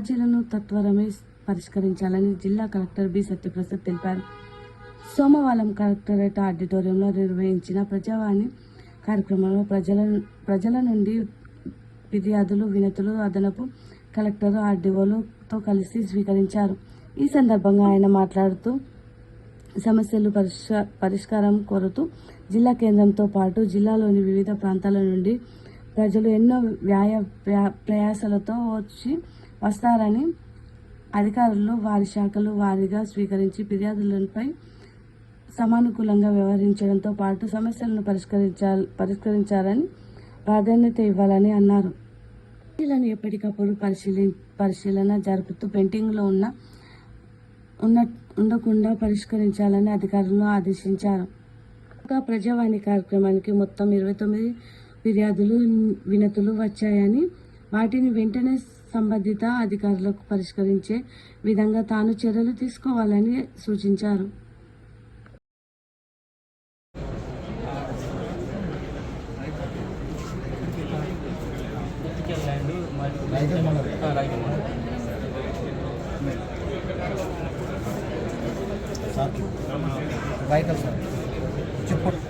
అర్జీలను తత్వరమే పరిష్కరించాలని జిల్లా collector B Satyaprasad తెలిపారు. సోమవారం కలెక్టరేట్ ఆడిటోరియంలో నిర్వహించిన ప్రజావాణి కార్యక్రమంలో ప్రజల నుండి ఫిర్యాదులు, వినతులు అదనపు కలెక్టర్, ఆర్డీఓలతో కలిసి స్వీకరించారు. ఈ సందర్భంగా ఆయన మాట్లాడుతూ సమస్యలు పరిష్కారం కోరుతూ జిల్లా కేంద్రంతో పాటు జిల్లాలోని వివిధ ప్రాంతాల నుండి ప్రజలు ఎన్నో ప్రయాసాలతో వస్తారని అధికారులు వారి శాఖలు వారీగా స్వీకరించి ఫిర్యాదులపై సమానుకూలంగా వ్యవహరించడంతో పాటు సమస్యలను పరిష్కరించాలని ప్రాధాన్యత ఇవ్వాలని అన్నారు. అర్జీలను ఎప్పటికప్పుడు పరిశీలన జరుపుతూ పెండింగ్లో ఉండకుండా పరిష్కరించాలని అధికారులను ఆదేశించారు. ప్రజావాణి కార్యక్రమానికి మొత్తం 29 ఫిర్యాదులు, వినతులు వచ్చాయని, వాటిని వెంటనే సంబంధిత అధికారులకు పరిష్కరించే విధంగా తాను చర్యలు తీసుకోవాలని సూచించారు. సార్ చెప్పండి.